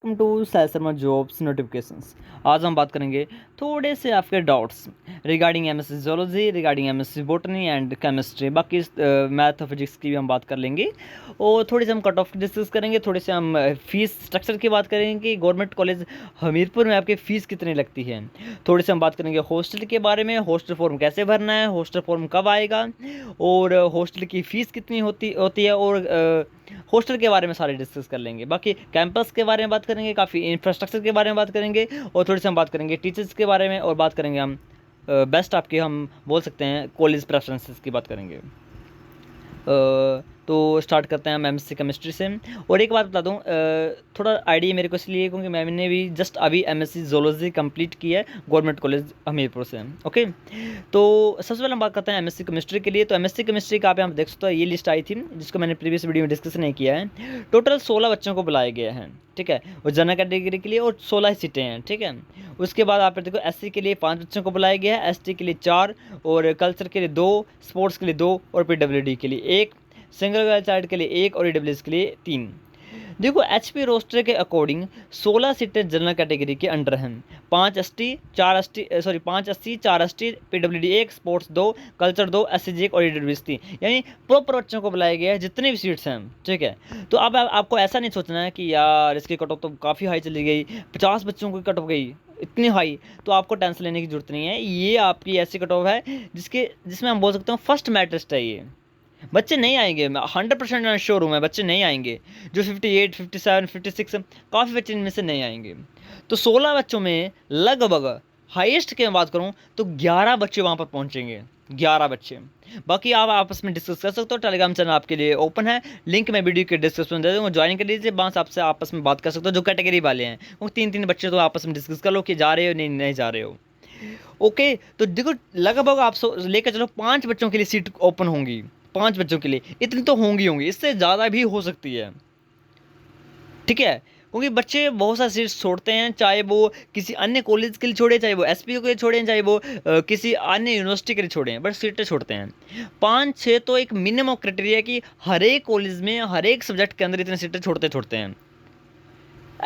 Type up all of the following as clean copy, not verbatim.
Welcome to Sai Sharma jobs notifications. आज हम बात करेंगे थोड़े से आपके doubts regarding MSc zoology, regarding MSc botany and chemistry. बाकी मैथ और फिजिक्स की भी हम बात कर लेंगे और थोड़ी से हम कट ऑफ डिस्कस करेंगे। थोड़े से हम फीस स्ट्रक्चर की बात करेंगे कि गवर्नमेंट कॉलेज हमीरपुर में आपकी फ़ीस कितनी लगती है। थोड़ी से हम बात करेंगे हॉस्टल के बारे में, हॉस्टल फॉर्म कैसे भरना है, हॉस्टल फॉर्म कब आएगा और हॉस्टल की फ़ीस कितनी होती है और हॉस्टल के बारे में सारे डिस्कस कर लेंगे। बाकी कैंपस के बारे में बात करेंगे, काफ़ी इंफ्रास्ट्रक्चर के बारे में बात करेंगे और थोड़ी सी हम बात करेंगे टीचर्स के बारे में और बात करेंगे हम बेस्ट आपके हम बोल सकते हैं कॉलेज प्रेफरेंसेस की बात करेंगे। तो स्टार्ट करते हैं हम एमएससी केमिस्ट्री से। और एक बात बता दूं, थोड़ा आइडिया मेरे को इसलिए क्योंकि मैंने भी जस्ट अभी एमएससी जोलॉजी कंप्लीट की है गवर्नमेंट कॉलेज हमीरपुर से। ओके, तो सबसे पहले हम बात करते हैं एमएससी केमिस्ट्री के लिए। तो एमएससी केमिस्ट्री का आप यहाँ देख सकते हो, ये लिस्ट आई थी जिसको मैंने प्रीवियस वीडियो में डिस्कस नहीं किया है। टोटल 16 बच्चों को बुलाया गया है, ठीक है, और जनरल कैटेगरी के लिए और 16 ही सीटें हैं, ठीक है। उसके बाद आप देखो एससी के लिए 5 बच्चों को बुलाया गया है, एसटी के लिए 4 और कल्चर के लिए 2, स्पोर्ट्स के लिए 2 और पीडब्ल्यूडी के लिए 1, सिंगल गर्ल चाइल्ड के लिए 1 और ईडब्ल्यूएस के लिए 3। देखो एचपी रोस्टर के अकॉर्डिंग 16 सीटें जनरल कैटेगरी के अंडर हैं, 5 ST 4 ST 5 SC 4 ST, PWD 1, sports 2, culture 2, SCG 1 और ईडब्ल्यूएस 3। यानी प्रॉपर बच्चों को बुलाया गया है जितने भी सीट्स हैं, ठीक है। तो अब आपको ऐसा नहीं सोचना है कि यार इसकी कट ऑफ तो काफ़ी हाई चली गई, 50 बच्चों की कट ऑफ गई इतनी हाई, तो आपको टेंशन लेने की जरूरत नहीं है। ये आपकी ऐसी कट ऑफ है जिसमें हम बोल सकते हैं फर्स्ट मेरिट लिस्ट है। ये बच्चे नहीं आएंगे, मैं 100% श्योर हूँ, मैं बच्चे नहीं आएंगे जो 58, 57, 56 काफ़ी बच्चे इनमें से नहीं आएंगे। तो 16 बच्चों में लगभग हाईएस्ट की बात करूँ तो 11 बच्चे वहाँ पर पहुँचेंगे, 11 बच्चे। बाकी आप आपस में डिस्कस कर सकते हो, टेलीग्राम चैनल आपके लिए ओपन है, लिंक मैं वीडियो के डिस्क्रिप्शन दे दूँगा, ज्वाइन कर लीजिए। बस आपसे आपस में बात कर सकते हो जो कैटेगरी वाले हैं, वो 3-3 बच्चे तो आपस में डिस्कस कर लो कि जा रहे हो नहीं जा रहे हो। ओके, तो देखो लगभग आप लेकर चलो 5 बच्चों के लिए सीट ओपन होंगी, 5 बच्चों के लिए इतनी तो होंगी, इससे ज़्यादा भी हो सकती है, ठीक है। क्योंकि बच्चे बहुत सारे सीट्स छोड़ते हैं, चाहे वो किसी अन्य कॉलेज के लिए छोड़े, चाहे वो एसपीयू के लिए छोड़ें, चाहे वो किसी अन्य यूनिवर्सिटी के लिए छोड़ें, बट सीटें छोड़ते हैं 5-6 तो एक मिनिमम क्राइटेरिया है कि हर एक कॉलेज में हर एक सब्जेक्ट के अंदर इतने सीटें छोड़ते हैं।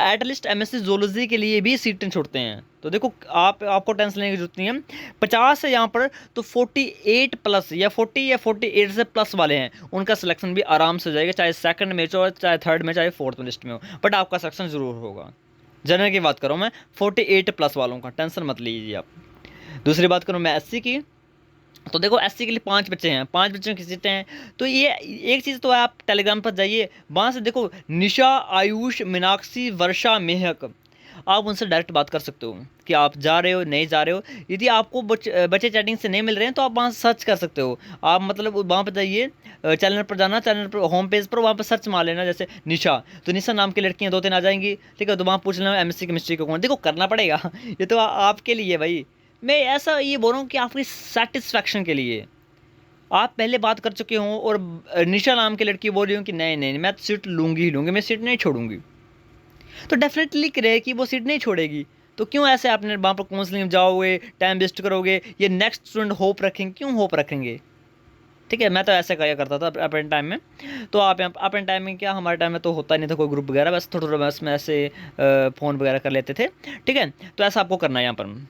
एटलीस्ट एमएससी जोलॉजी के लिए भी सीटें छोड़ते हैं। तो देखो आपको टेंशन लेने की जरूरत नहीं है। 50 है यहाँ पर, तो 48 प्लस या 40 या 48 से प्लस वाले हैं, उनका सिलेक्शन भी आराम से हो जाएगा, चाहे सेकंड में हो, चाहे थर्ड में, चाहे फोर्थ लिस्ट में हो, बट आपका सिलेक्शन जरूर होगा। जनरल की बात करूँ मैं 48 प्लस वालों का, टेंशन मत लीजिए आप। दूसरी बात करूँ मैं एससी की, तो देखो एससी के लिए 5 बच्चे हैं, 5 बच्चों की सीटें हैं। तो ये एक चीज़ तो आप टेलीग्राम पर जाइए, वहाँ से देखो निशा, आयुष, मीनाक्षी, वर्षा, मेहक, आप उनसे डायरेक्ट बात कर सकते हो कि आप जा रहे हो नहीं जा रहे हो। यदि आपको बच्चे चैटिंग से नहीं मिल रहे हैं तो आप वहाँ सर्च कर सकते हो। आप मतलब वहाँ पर जाइए, चैनल पर जाना, चैनल पर होम पेज पर वहाँ पर सर्च मार लेना, जैसे निशा, तो निशा नाम की लड़कियाँ 2-3 आ जाएंगी, ठीक है। तो वहाँ पूछ लेना एमएससी केमिस्ट्री को कौन, देखो करना पड़ेगा ये तो आपके लिए भाई, मैं ऐसा ये बोल रहा हूँ कि आपकी सेटिस्फैक्शन के लिए। आप पहले बात कर चुके हों और निशा नाम की लड़की बोल रही हूँ कि नहीं नहीं मैं सीट लूँगी ही लूँगी, मैं सीट नहीं छोड़ूंगी, तो डेफिनेटली रहे कि वो सीट नहीं छोड़ेगी। तो क्यों ऐसे आपने वहाँ पर काउंसलिंग में जाओगे, टाइम वेस्ट करोगे, ये नेक्स्ट स्टूडेंट होप रखेंगे, क्यों होप रखेंगे, ठीक है। मैं तो ऐसे करा करता था अपने टाइम में। तो आप यहाँ अपने टाइम में क्या, हमारे टाइम में तो होता नहीं था कोई ग्रुप वगैरह, बस थोड़ा थोड़ा बस में ऐसे फ़ोन वगैरह कर लेते थे, ठीक है। तो ऐसा आपको करना है यहाँ पर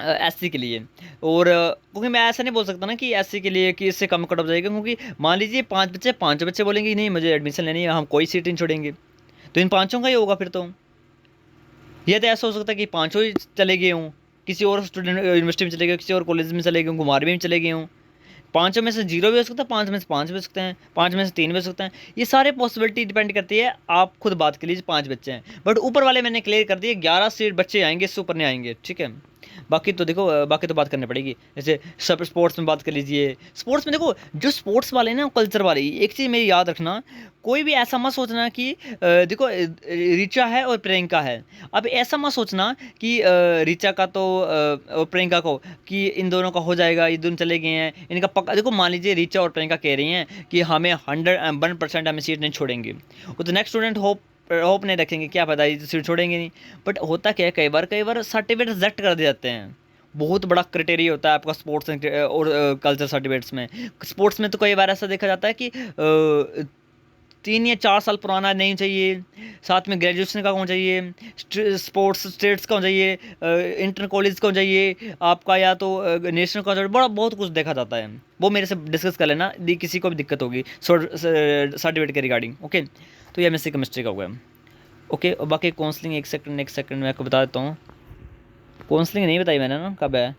एससी के लिए। और क्योंकि मैं ऐसा नहीं बोल सकता ना कि एससी के लिए कि इससे कम कट ऑफ जाएगा, क्योंकि मान लीजिए 5 बच्चे बोलेंगे नहीं मुझे एडमिशन लेनी है, हम कोई सीट नहीं छोड़ेंगे, तो इन 5 का ही होगा फिर तो। यह तो ऐसा हो सकता है कि 5 ही चले गए हों, किसी और स्टूडेंट यूनिवर्सिटी में चले गए, किसी और कॉलेज में चले गए हों, कुमार में चले गए हों। 5 में से 0 भी हो सकता है, 5 में से 5 भी हो सकते हैं, 5 में से 3 भी हो सकते हैं। ये सारे पॉसिबिलिटी डिपेंड करती है, आप खुद बात कर लीजिए। 5 बच्चे हैं, बट ऊपर वाले मैंने क्लियर कर दिए 11 सीट बच्चे आएंगे, इससे ऊपर नहीं आएंगे, ठीक है। बाकी तो देखो बाकी तो बात करनी पड़ेगी, जैसे सब स्पोर्ट्स में बात कर लीजिए। स्पोर्ट्स में देखो जो स्पोर्ट्स वाले ना, कल्चर वाले, एक चीज़ मेरी याद रखना, कोई भी ऐसा मत सोचना कि देखो ऋचा है और प्रियंका है, अब ऐसा मत सोचना कि ऋचा का तो और प्रियंका को कि इन दोनों का हो जाएगा, ये दोनों चले गए हैं इनका पक्का। देखो मान लीजिए ऋचा और प्रियंका कह रही हैं कि हमें 101% हमें सीट नहीं छोड़ेंगे, वो तो नेक्स्ट स्टूडेंट होप नहीं रखेंगे, क्या पता ये सीट छोड़ेंगे नहीं। बट होता क्या है, कई बार सर्टिफिकेट रिजेक्ट कर दिए जाते हैं, बहुत बड़ा क्राइटेरिया होता है आपका स्पोर्ट्स और कल्चर सर्टिफिकेट्स में। स्पोर्ट्स में तो कई बार ऐसा देखा जाता है कि 3 या 4 साल पुराना नहीं चाहिए, साथ में ग्रेजुएशन का होना चाहिए, स्पोर्ट्स स्टेट्स का होना चाहिए, इंटर कॉलेज का होना चाहिए आपका, या तो नेशनल का, बड़ा बहुत कुछ देखा जाता है। वो मेरे से डिस्कस कर लेना यदि किसी को भी दिक्कत होगी सर्टिफिकेट के रिगार्डिंग। ओके, तो ये एमएससी केमिस्ट्री का हुआ है। ओके, और बाकी काउंसलिंग एक सेकंड मैं आपको बता देता हूँ। काउंसलिंग नहीं बताई मैंने ना कब है,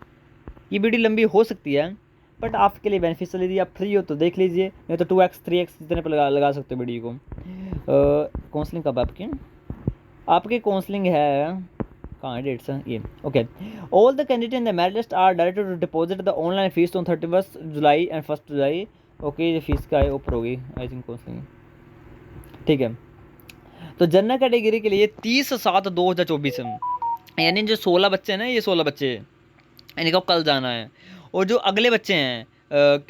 ये वीडियो लंबी हो सकती है बट आपके लिए बेनिफिशियल, यदि आप फ्री हो तो देख लीजिए, नहीं तो 2x 3x जितने पर लगा सकते हो वीडियो को। काउंसलिंग कब आपकी काउंसलिंग है, कहाँ है डेट्स है ये। Okay, all the candidate in the merit list are directed to deposit the online fees on 31 July and 1 July. Okay, ये फीस का है ऊपर होगी आई थिंक काउंसलिंग, ठीक है। तो जनरल कैटेगरी के लिए 30/7/2024 यानी जो 16 बच्चे हैं ना, ये 16 बच्चे इनको कल जाना है। और जो अगले बच्चे हैं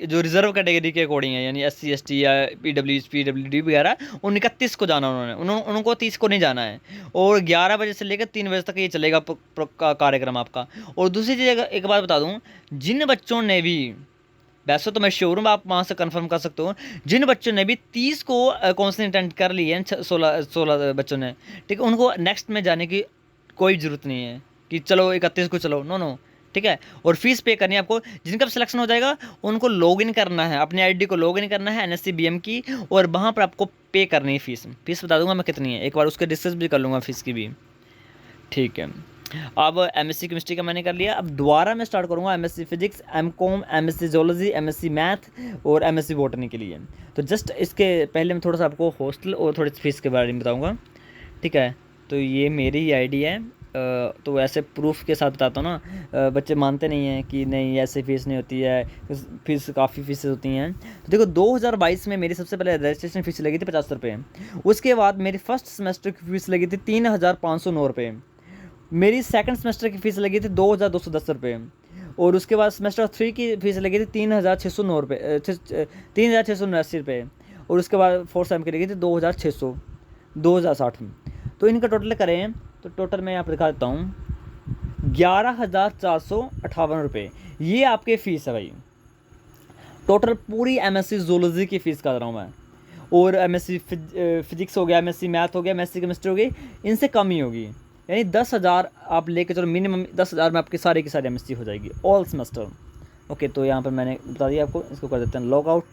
जो रिजर्व कैटेगरी के अकॉर्डिंग है, यानी SC ST या PWD वगैरह, उन 31 को जाना उनको 30 को नहीं जाना है। और 11 बजे से लेकर 3 बजे तक ये चलेगा कार्यक्रम आपका। और दूसरी चीज़ एक बात बता दूँ, जिन बच्चों ने भी, वैसे तो मैं श्योर हूँ, आप वहाँ से कंफर्म कर सकते हो, जिन बच्चों ने भी 30 को काउंसलिंग अटेंड कर ली है, 16 बच्चों ने, ठीक है, उनको नेक्स्ट में जाने की कोई ज़रूरत नहीं है कि चलो 31 को चलो, नो, ठीक है। और फीस पे करनी है आपको। जिनका सिलेक्शन हो जाएगा उनको लॉगिन करना है, अपने आईडी को लॉगिन करना है NSC-BM की, और वहाँ पर आपको पे करनी है फीस बता दूंगा मैं कितनी है, एक बार उसके डिस्कस भी कर लूँगा फीस की भी, ठीक है। अब MSc केमिस्ट्री का मैंने कर लिया, अब दोबारा मैं स्टार्ट करूँगा MSc physics, MCOM, MSc zoology, MSc math और MSc बॉटनी के लिए। तो जस्ट इसके पहले मैं थोड़ा सा आपको हॉस्टल और थोड़ी फीस के बारे में बताऊँगा, ठीक है। तो ये मेरी ही आईडी है, तो ऐसे प्रूफ के साथ बताता हूँ ना, बच्चे मानते नहीं हैं कि नहीं ऐसे फ़ीस नहीं होती है, फीस काफ़ी फीसें होती हैं। तो देखो 2022 में मेरी सबसे पहले रजिस्ट्रेशन फ़ीस लगी थी 50 रुपये, उसके बाद मेरी फर्स्ट सेमेस्टर की फ़ीस लगी थी 3,509 रुपये, मेरी सेकंड सेमेस्टर की फ़ीस लगी थी 2,210 रुपये, और उसके बाद सेमेस्टर 3 की फ़ीस लगी थी 3,609 रुपये, 3,689 रुपये, और उसके बाद फोर्थ सेम की लगी थी 2,60। तो इनका टोटल करें तो टोटल मैं यहाँ पर दिखा देता हूँ 11,458 रुपये, ये आपके फ़ीस है भाई। टोटल पूरी MSc जूलॉजी की फ़ीस कर रहा हूँ मैं, और MSc फिजिक्स हो गया, MSc मैथ हो गया, MSc केमिस्ट्री हो गई, इनसे कम ही होगी, यानी 10,000 आप लेके चलो, मिनिमम 10,000 में आपकी सारी की सारी MSc हो जाएगी ऑल सेमेस्टर। ओके, तो यहाँ पर मैंने बता दिया आपको, इसको कर देते हैं लॉग आउट,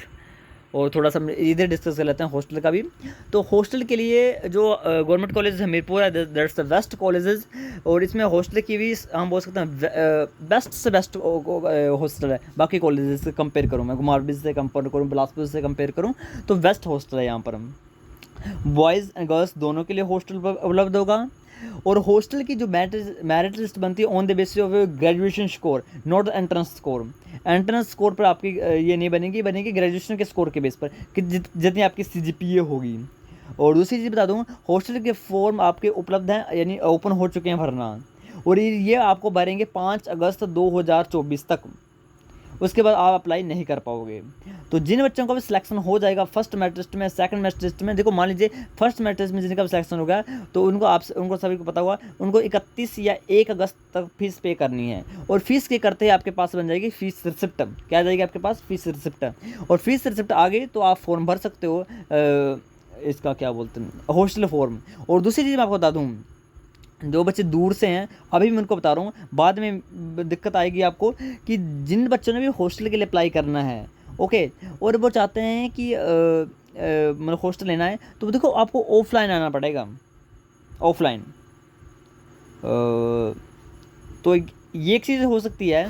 और थोड़ा सा इधर डिस्कस कर लेते हैं हॉस्टल का भी। तो हॉस्टल के लिए जो गवर्नमेंट कॉलेज हमीरपुर है, दैट्स द बेस्ट कॉलेजेस, और इसमें हॉस्टल की भी हम बोल सकते हैं बेस्ट से बेस्ट हॉस्टल है। बाकी कॉलेजेस से कंपेयर करूँ, मैं कुमारबिज से कंपेयर करूँ, बिलासपुर से कंपेयर करूँ, तो बेस्ट हॉस्टल है यहाँ पर। बॉयज़ एंड गर्ल्स दोनों के लिए हॉस्टल उपलब्ध होगा, और हॉस्टल की जो मेरिट लिस्ट बनती है on the basis of graduation score, not entrance score. Entrance score पर आपकी ये नहीं बनेगी ग्रेजुएशन के स्कोर के बेस पर कि जितनी आपकी CGPA होगी। और दूसरी चीज़ बता दूँ, हॉस्टल के फॉर्म आपके उपलब्ध हैं, यानी ओपन हो चुके हैं भरना, और ये आपको भरेंगे 5 अगस्त 2024 तक, उसके बाद आप अप्लाई नहीं कर पाओगे। तो जिन बच्चों का भी सिलेक्शन हो जाएगा फर्स्ट मेरिट लिस्ट में, सेकंड मेरिट लिस्ट में, देखो मान लीजिए फर्स्ट मेरिट लिस्ट में जिनका भी सिलेक्शन हो गया, तो उनको सभी को पता हुआ, उनको 31 या 1 अगस्त तक फीस पे करनी है। और फीस के करते ही आपके पास बन जाएगी फीस रिसिप्ट, क्या आ जाएगी आपके पास फीस रिसिप्ट, और फीस रिसिप्ट आ गई तो आप फॉर्म भर सकते हो, इसका क्या बोलते हैं, हॉस्टल फॉर्म। और दूसरी चीज़ मैं आपको बता दूँ, जो बच्चे दूर से हैं, अभी मैं उनको बता रहा हूँ, बाद में दिक्कत आएगी आपको, कि जिन बच्चों ने भी हॉस्टल के लिए अप्लाई करना है, ओके, और वो चाहते हैं कि मतलब हॉस्टल लेना है, तो देखो आपको ऑफलाइन आना पड़ेगा, ऑफलाइन। तो ये एक चीज़ हो सकती है,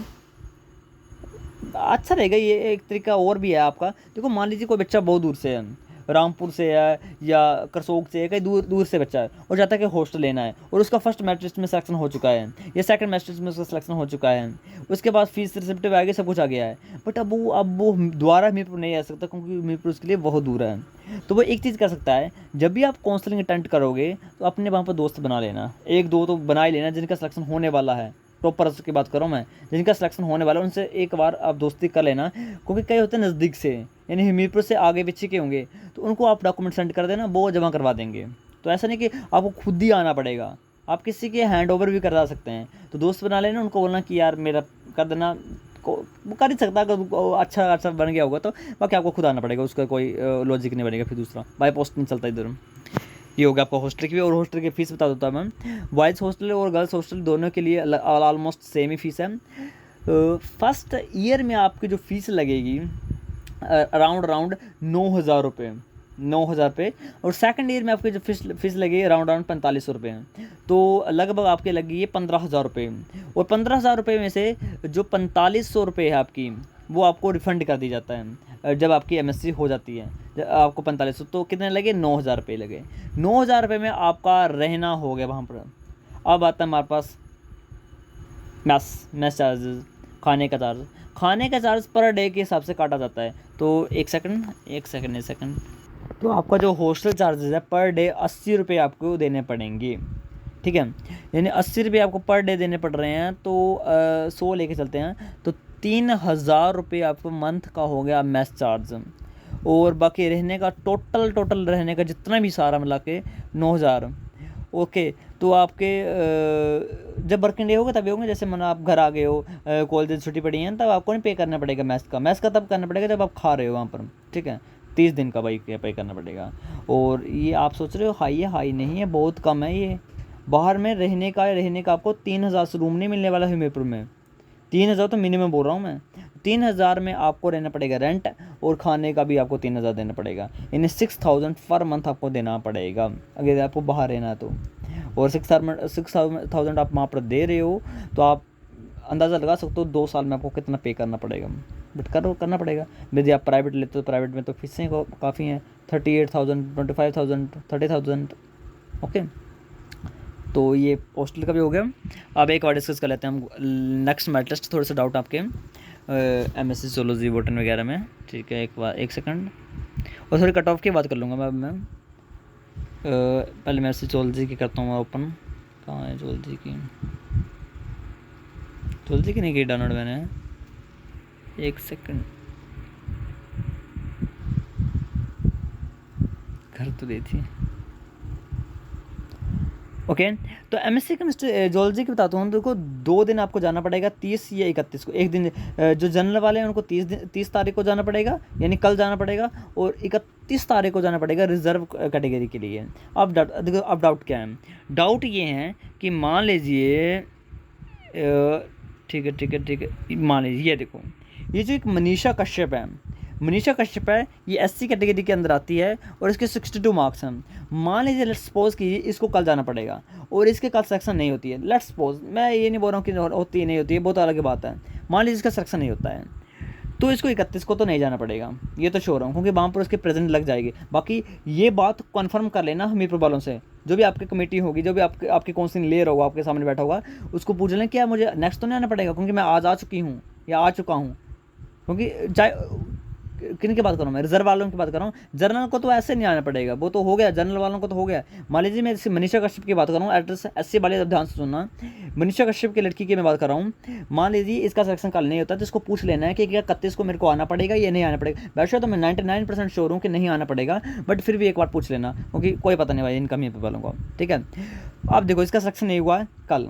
अच्छा रहेगा, ये एक तरीका और भी है आपका। देखो मान लीजिए कोई बच्चा बहुत दूर से है, रामपुर से है या करसोग से है, कहीं दूर दूर से बच्चा है, और चाहता है कि हॉस्टल लेना है, और उसका फर्स्ट मेरिट लिस्ट में सिलेक्शन हो चुका है या सेकंड मेरिट लिस्ट में उसका सिलेक्शन हो चुका है, उसके बाद फीस रिसिप्ट आ गई, सब कुछ आ गया है, बट अब वो दोबारा हमीरपुर नहीं आ सकता, क्योंकि हमीरपुर उसके लिए बहुत दूर है। तो वो एक चीज़ कर सकता है, जब भी आप काउंसलिंग अटेंड करोगे तो अपने वहाँ पर दोस्त बना लेना, 1-2 तो बना ही लेना, जिनका सिलेक्शन होने वाला है, प्रॉपर की बात करूँ मैं, जिनका सिलेक्शन होने वाला है उनसे एक बार आप दोस्ती कर लेना, क्योंकि कई होते हैं नज़दीक से, यानी हमीरपुर से आगे पीछे के होंगे, तो उनको आप डॉक्यूमेंट सेंड कर देना, वो जमा करवा देंगे। तो ऐसा नहीं कि आपको खुद ही आना पड़ेगा, आप किसी के हैंड ओवर भी करवा सकते हैं। तो दोस्त बना लेना, उनको बोलना कि यार मेरा कर देना, वो कर ही सकता है, अगर वो अच्छा बन गया होगा तो। बाकी आपको खुद आना पड़ेगा, उसका कोई लॉजिक नहीं बनेगा। फिर दूसरा बाय पोस्ट नहीं चलता इधर। ये हो गया आपका हॉस्टल की भी। और हॉस्टल की फ़ीस बता देता हूँ मैम। बॉयज़ हॉस्टल और गर्ल्स हॉस्टल दोनों के लिए ऑलमोस्ट सेम ही फ़ीस है। फर्स्ट ईयर में आपकी जो फ़ीस लगेगी अराउंड 9,000 रुपये, 9,000 रुपये। और सेकंड ईयर में आपकी जो फीस लगेगी अराउंड 4,500 रुपये हैं। तो लगभग आपके लगेगी 15,000 रुपये। और 15,000 रुपये में से जो 4,500 रुपये है आपकी, वो आपको रिफ़ंड कर दी जाता है जब आपकी एमएससी हो जाती है। जब आपको 4500, तो कितने लगे? 9,000 रुपये लगे। 9,000 रुपये में आपका रहना हो गया वहाँ पर। अब आता है हमारे पास मैस चार्जेस, खाने का चार्ज पर डे के हिसाब से काटा जाता है। तो एक सेकंड। तो आपका जो हॉस्टल चार्जेस है पर डे 80 रुपये आपको देने पड़ेंगे, ठीक है। यानी 80 रुपये आपको पर डे देने पड़ रहे हैं। तो 100 लेके चलते हैं तो 3,000 रुपये आपको मंथ का हो गया मैस चार्ज। और बाकी रहने का टोटल रहने का जितना भी सारा मिला के 9,000। ओके। तो आपके जब वर्किंग डे होगा तभी होंगे, जैसे माना आप घर आ गए हो, कॉलेज छुट्टी पड़ी है, तब आपको नहीं पे करना पड़ेगा मैस का तब करना पड़ेगा जब आप खा रहे हो वहाँ पर, ठीक है। 30 दिन का भाई पे करना पड़ेगा। और ये आप सोच रहे हो हाई है, हाई नहीं है, बहुत कम है ये। बाहर में रहने का आपको 3,000 से रूम नहीं मिलने वाला है हमीरपुर में। 3,000 तो मिनिमम बोल रहा हूँ मैं। 3,000 में आपको रहना पड़ेगा रेंट, और खाने का भी आपको 3,000 देना पड़ेगा। यानी 6,000 पर मंथ आपको देना पड़ेगा अगर आपको बाहर रहना है तो। और 6,000 आप वहाँ पर दे रहे हो तो आप अंदाज़ा लगा सकते हो 2 साल में आपको कितना पे करना पड़ेगा। बट करना पड़ेगा। यदि आप प्राइवेट लेते हो, प्राइवेट में तो फीसें काफ़ी हैं, 38,000, 25,000, 30,000। ओके। तो ये हॉस्टल का भी हो गया। अब एक और डिस्कस कर लेते हैं हम नेक्स्ट मैथ टेस्ट। थोड़े से डाउट आपके एमएससी जोलॉजी बॉटनी वगैरह में, ठीक है। एक सेकंड। और थोड़ी कट ऑफ की बात कर लूँगा मैं पहले मैं एमएससी जोलॉजी की करता हूँ ओपन। कहाँ है जोलॉजी की नहीं की डाउनलोड मैंने। एक सेकंड, घर तो दी थी। ओके। तो एमएससी केमिस्ट्री जोलॉजी की बताता हूँ। देखो 2 दिन आपको जाना पड़ेगा, 30 या 31 को। एक दिन जो जनरल वाले हैं उनको 30 तारीख को जाना पड़ेगा, यानी कल जाना पड़ेगा। और 31 तारीख को जाना पड़ेगा रिजर्व कैटेगरी के लिए। अब देखो अब डाउट क्या है? डाउट ये है कि मान लीजिए, ठीक है, मान लीजिए ये देखो, ये जो एक मनीषा कश्यप है, ये एससी कैटेगरी के अंदर आती है और इसके 62 मार्क्स हैं। मान लीजिए लेट्स सपोज कि इसको कल जाना पड़ेगा और इसके कल सिलेक्शन नहीं होती है। लेट्स सपोज, मैं ये नहीं बोल रहा हूँ कि होती है नहीं होती है, बहुत अलग बात है। मान लीजिए इसका सिलेक्शन नहीं होता है तो इसको 31 को तो नहीं जाना पड़ेगा, ये तो श्योर हूँ, क्योंकि वहाँ पर उसके प्रेजेंट लग जाएगी। बाकी ये बात कन्फर्म कर लेना हमीरपुर वालों से, जो भी आपकी कमेटी होगी, जो भी आपकी काउंसिलिंग ले रहा होगा, आपके सामने बैठा होगा, उसको पूछ लें क्या मुझे नेक्स्ट तो नहीं आना पड़ेगा, क्योंकि मैं आज आ चुकी हूँ या आ चुका हूँ। क्योंकि चाहे किन की बात कर रहा हूँ मैं? रिजर्व वालों की बात कर रहा हूँ। जनरल को तो ऐसे नहीं आना पड़ेगा, वो तो हो गया, जनरल वालों को तो हो गया। मान लीजिए मैं मनीषा कश्यप की बात कर रहा हूँ, एड्रेस एससी वाले, अब ध्यान से सुनना। मनीषा कश्यप की लड़की की मैं बात कर रहा हूँ। मान लीजिए इसका सिलेक्शन कल नहीं होता तो इसको पूछ लेना है कि क्या 31 को मेरे को आना पड़ेगा या नहीं आना पड़ेगा। वैसे तो मैं 99% श्योर हूँ कि नहीं आना पड़ेगा, बट फिर भी एक बार पूछ लेना, क्योंकि कोई पता नहीं भाई इन कमी वालों को, ठीक है। अब देखो इसका सिलेक्शन नहीं हुआ है कल।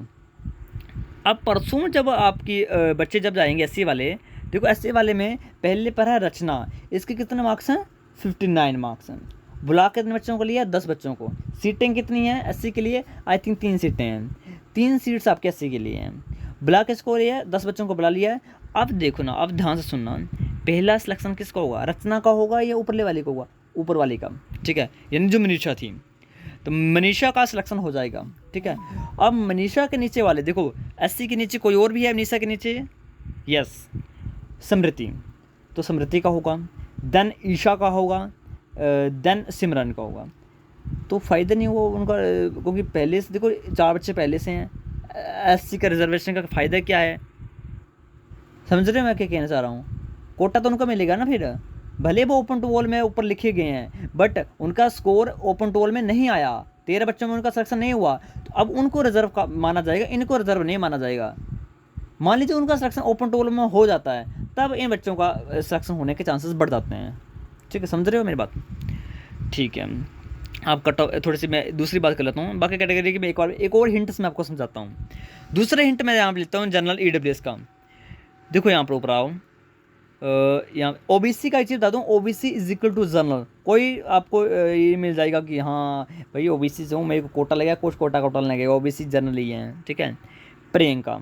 अब परसों जब आपकी बच्चे जब जाएंगे एससी वाले, देखो एससी वाले में पहले पर है रचना, इसके कितने मार्क्स हैं? 59 मार्क्स हैं। बुला कितने बच्चों को लिया? 10 बच्चों को। सीटें कितनी हैं एससी के लिए? आई थिंक 3 सीटें हैं। 3 सीट्स आपके एससी के लिए हैं। बुला किसको लिया है? 10 बच्चों को बुला लिया है। अब देखो ना, अब ध्यान से सुनना, पहला सिलेक्शन किसका होगा? रचना का होगा या ऊपरले वाले का होगा? ऊपर वाले का, ठीक है, यानी जो मनीषा थी, तो मनीषा का सिलेक्शन हो जाएगा, ठीक है। अब मनीषा के नीचे वाले देखो, एससी के नीचे कोई और भी है मनीषा के नीचे? यस, समृति, तो समृति का होगा, देन ईशा का होगा, देन सिमरन का होगा। तो फ़ायदा नहीं हुआ उनका, क्योंकि पहले से देखो 4 बच्चे पहले से हैं। एससी का रिजर्वेशन का फ़ायदा क्या है? समझ रहे हो मैं क्या कहना चाह रहा हूँ? कोटा तो उनको मिलेगा ना फिर, भले वो ओपन टू ऑल में ऊपर लिखे गए हैं, बट उनका स्कोर ओपन टू ऑल में नहीं आया, 13 बच्चों में उनका सिलेक्शन नहीं हुआ, तो अब उनको रिजर्व का माना जाएगा, इनको रिजर्व नहीं माना जाएगा। मान लीजिए उनका सिलेक्शन ओपन टू ऑल में हो जाता है, तब इन बच्चों का सिलेक्शन होने के चांसेस बढ़ जाते हैं, ठीक है। समझ रहे हो मेरी बात? ठीक है। आप कट ऑफ थोड़ी सी मैं दूसरी बात कर लेता हूँ, बाकी कैटेगरी की मैं एक और हिंट से मैं आपको समझाता हूँ। दूसरे हिंट मैं यहाँ लेता हूँ जनरल ईडब्ल्यूएस का। देखो यहाँ पर ऊपर आओ, यहाँ ओबीसी का एक चीज़ बता दूँ, OBC is equal to general. कोई आपको ये मिल जाएगा कि हाँ भाई ओबीसी से हूँ, मेरे को कोटा लगेगा, कुछ कोटा लगेगा, ओबीसी जनरल ही है, ठीक है। प्रियंका,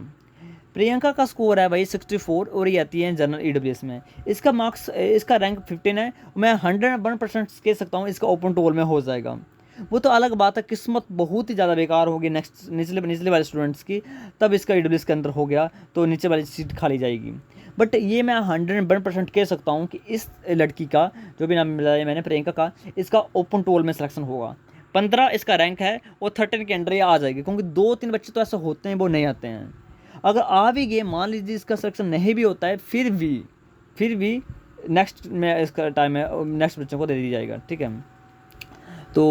प्रियंका का स्कोर है भाई 64 और ये आती है जनरल ईडब्ल्यूएस में। इसका मार्क्स, इसका रैंक 15 है। मैं 101% कह सकता हूँ इसका ओपन टोल में हो जाएगा। वो तो अलग बात है, किस्मत बहुत ही ज़्यादा बेकार होगी नेक्स्ट निचले वाले स्टूडेंट्स की, तब इसका ईडब्ल्यूएस के अंदर हो गया तो नीचे वाली सीट खाली जाएगी। बट ये मैं 101% कह सकता हूँ कि इस लड़की का, जो भी नाम मिला है मैंने प्रियंका का, इसका ओपन टोल में सिलेक्शन होगा। 15 इसका रैंक है और 13 के अंडर ये आ जाएगी, क्योंकि 2-3 बच्चे तो ऐसे होते हैं वो नहीं आते हैं। अगर आ भी गए, मान लीजिए इसका सिलेक्शन नहीं भी होता है, फिर भी नेक्स्ट में इसका टाइम है, नेक्स्ट बच्चों को दे दिया जाएगा, ठीक है। तो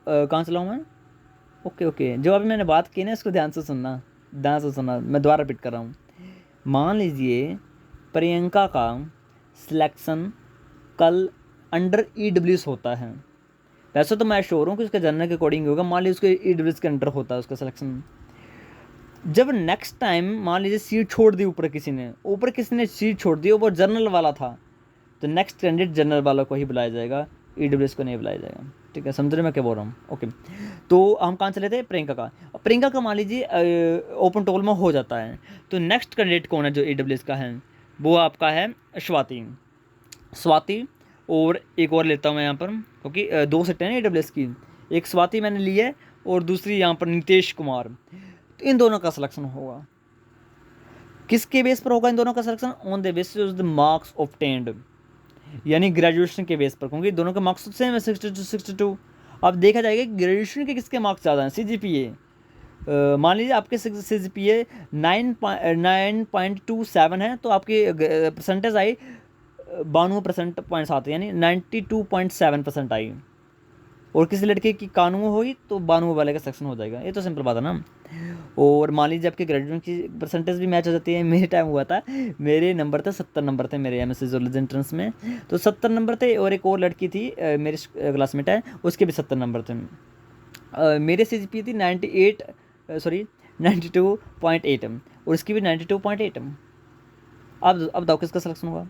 कहाँ चलाऊँ मैं? ओके, जो अभी मैंने बात की ना, इसको ध्यान से सुनना, मैं दोबारा रिपीट कर रहा हूँ। मान लीजिए प्रियंका का सिलेक्शन कल अंडर ईडब्ल्यूएस होता है, वैसे तो मैं श्योर हूँ कि उसके जनरल के अकॉर्डिंग होगा। मान लीजिए उसके ईडब्ल्यूएस के अंडर होता है उसका सिलेक्शन, जब नेक्स्ट टाइम मान लीजिए सीट छोड़ दी, ऊपर किसी ने सीट छोड़ दी और वो जनरल वाला था, तो नेक्स्ट कैंडिडेट जनरल वाला को ही बुलाया जाएगा, ईडब्ल्यूएस को नहीं बुलाया जाएगा, ठीक है। समझ रहे मैं क्या बोल रहा हूँ? ओके, तो हम कहाँ चले थे? प्रियंका का मान लीजिए ओपन टोल में हो जाता है, तो नेक्स्ट कैंडिडेट कौन है जो ईडब्ल्यूएस का है? वो आपका है स्वाति। और एक और लेता हूँ मैं यहाँ पर, क्योंकि 2 सीटें हैं ईडब्ल्यूएस की, एक स्वाति मैंने ली है और दूसरी यहाँ पर नीतीश कुमार। तो इन दोनों का सिलेक्शन होगा, किसके बेस पर होगा इन दोनों का selection? On the basis of the marks obtained, यानी ग्रेजुएशन के बेस पर, क्योंकि दोनों के मार्क्स सेम है 62। अब देखा जाएगा कि ग्रेजुएशन के किसके मार्क्स ज़्यादा हैं। सीजीपीए मान लीजिए आपके सीजीपीए 9.27 है, तो आपकी परसेंटेज आई 92% यानी 92.7% आई, और किसी लड़के की 91 हुई तो 92 वाले का सेक्शन हो जाएगा। ये तो सिंपल बात है ना। और मान लीजिए आपके ग्रेजुएशन की परसेंटेज भी मैच हो जाती है। मेरे टाइम हुआ था, मेरे नंबर थे 70 नंबर थे मेरे एमएससी ज़ूलॉजी एंट्रेंस में, तो 70 नंबर थे, और एक और लड़की थी मेरी क्लासमेट है, उसके भी 70 नंबर थे। मेरे सीजीपीए थी 92.8 और उसकी भी 92.8। अब बताओ किसका सिलेक्शन होगा?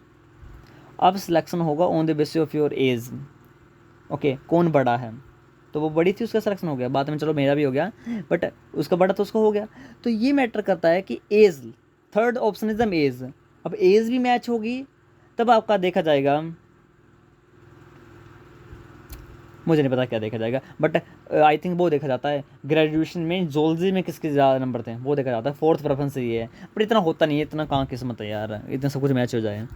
अब सिलेक्शन होगा on the basis of your age. Okay, कौन बड़ा है? तो वो बड़ी थी, उसका सिलेक्शन हो गया। बाद में चलो मेरा भी हो गया, बट उसका बड़ा तो उसका हो गया। तो ये मैटर करता है कि age, third option is the age. अब एज भी मैच होगी तब आपका देखा जाएगा, मुझे नहीं पता क्या देखा जाएगा, बट आई थिंक वो देखा जाता है ग्रेजुएशन में ज़ूलॉजी में किसके ज़्यादा नंबर थे, वो देखा जाता है। 4th प्रेफरेंस ये है, पर इतना होता नहीं है, इतना कहाँ किस्मत है यार, इतना सब कुछ मैच हो जाए।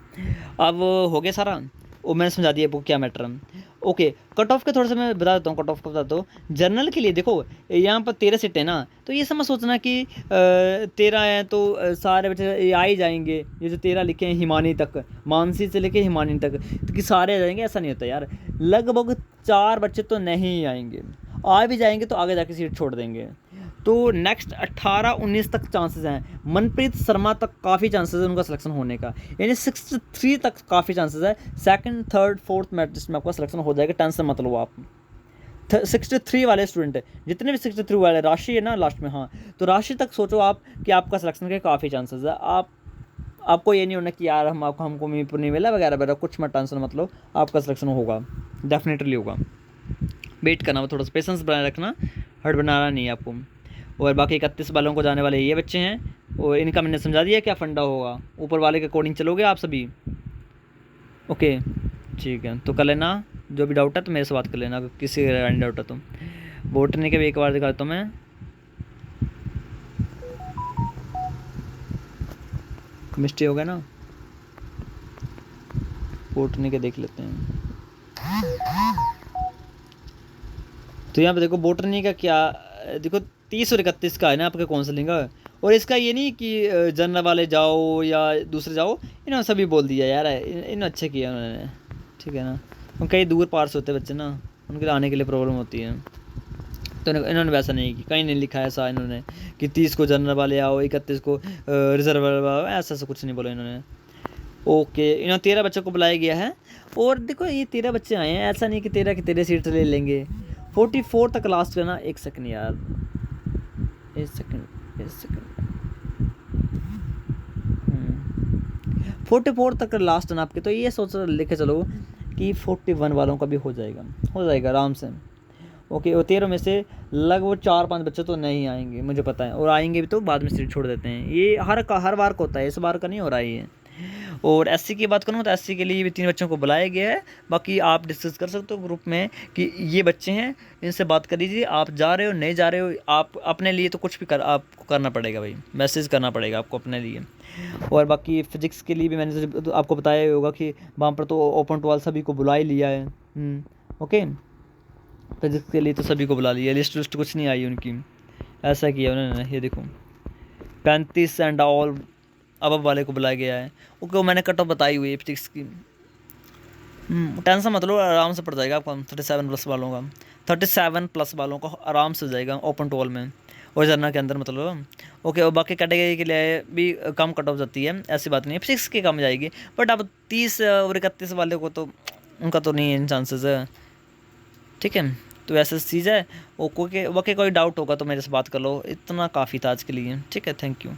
अब हो गया सारा, वो मैंने समझा दिया आपको क्या मैटर है। ओके, कट ऑफ के थोड़ा सा मैं बता देता हूँ, कट ऑफ का बता दो। जनरल के लिए देखो यहाँ पर 13 सीटें है ना, तो ये समझ सोचना कि 13 हैं तो सारे बच्चे ये आ ही जाएंगे। ये जो 13 लिखे हैं हिमानी तक, मानसी से लेके हिमानी तक, तो कि सारे आ जाएंगे, ऐसा नहीं होता यार। लगभग 4 बच्चे तो नहीं आएंगे, आ भी जाएंगे तो आगे जाके सीट छोड़ देंगे। तो नेक्स्ट 18-19 तक चांसेस हैं। मनप्रीत शर्मा तक काफ़ी चांसेस है उनका सिलेक्शन होने का, यानी 63 तक काफ़ी चांसेस है। 2nd, 3rd, 4th merit list में आपका सिलेक्शन हो जाएगा, टेंशन मत लो आप। 63 वाले स्टूडेंट है, जितने भी 63 वाले, राशि है ना लास्ट में, हाँ, तो राशि तक सोचो आप कि आपका सिलेक्शन के काफ़ी चांसेस है। आपको ये नहीं होना कि यार हमको मीरपुर नहीं मिला वगैरह वगैरह, कुछ मत टेंशन मत लो, आपका सिलेक्शन होगा, डेफिनेटली होगा। वेट करना, थोड़ा सा पेशेंस बनाए रखना, हट बनाना नहीं है आपको। और बाकी 31 वालों को जाने वाले ये बच्चे हैं, और इनका मैंने समझा दिया क्या फंडा होगा, ऊपर वाले के अकॉर्डिंग चलोगे आप सभी। ओके ठीक है, तो कर लेना, जो भी डाउट है तो मेरे से बात कर लेना, किसी का डाउट है तो। बोटनी के भी एक बार दिखा देता हूँ मैं। केमिस्ट्री हो गया ना, बोटनी के देख लेते हैं। तो यहाँ पे देखो बोटनी का क्या, देखो 30 और 31 का है ना आपका काउंसलिंग का, और इसका ये नहीं कि जनरल वाले जाओ या दूसरे जाओ, इन्होंने सभी बोल दिया यार, इन्होंने अच्छा किया उन्होंने, ठीक है ना। और कई दूर पार्स होते बच्चे ना, उनके आने के लिए प्रॉब्लम होती है, तो इन्होंने वैसा नहीं कि कहीं नहीं लिखा है ऐसा इन्होंने कि 30 को जनरल वाले आओ, 31 को रिजर्व वाले आओ, ऐसा कुछ नहीं बोला इन्होंने। ओके, इन्होंने 13 बच्चों को बुलाया गया है, और देखो ये 13 बच्चे आए हैं, ऐसा नहीं कि 13 की 13 सीट ले लेंगे। 44 तक लास्ट करना। एक सेकंड यार, एक सेकंड। 44 तक लास्ट है ना आपके, तो ये सोच लेके चलो कि 41 वालों का भी हो जाएगा आराम से। ओके, और 13 में से लगभग 4-5 बच्चे तो नहीं आएंगे मुझे पता है, और आएंगे भी तो बाद में सीट छोड़ देते हैं। ये हर बार को होता है, इस बार का नहीं हो रहा है ये। और एससी की बात करूँ तो एससी के लिए भी 3 बच्चों को बुलाया गया है। बाकी आप डिस्कस कर सकते हो ग्रुप में कि ये बच्चे हैं, इनसे बात कर लीजिए, आप जा रहे हो नहीं जा रहे हो, आप अपने लिए तो कुछ भी आपको करना पड़ेगा भाई, मैसेज करना पड़ेगा आपको अपने लिए। और बाकी फिजिक्स के लिए भी मैंने तो आपको बताया ही होगा कि वहाँ पर तो ओपन टू ऑल सभी को बुला ही लिया है। ओके, फिजिक्स के लिए तो सभी को बुला लिया, लिस्ट कुछ नहीं आई उनकी, ऐसा किया उन्होंने। ये देखो 35 एंड ऑल अब वाले को बुलाया गया है। ओके, वो मैंने कट ऑफ बताई हुई है फिजिक्स की। टेंशन मत लो, आराम से पड़ जाएगा आपका 37 प्लस वालों का, 37 प्लस वालों का आराम से हो जाएगा ओपन टू ऑल में और जर्नल के अंदर मतलब। ओके, और बाकी कैटेगरी के लिए भी कम कट ऑफ जाती है, ऐसी बात नहीं है, फिजिक्स की कम जाएगी। बट अब 30 और 31 वाले को तो उनका तो नहीं है चांसेस है, ठीक है। तो ऐसा चीज़ है। ओके, बाकी कोई डाउट होगा तो मेरे से बात कर लो, इतना काफ़ी था आज के लिए, ठीक है। Thank you.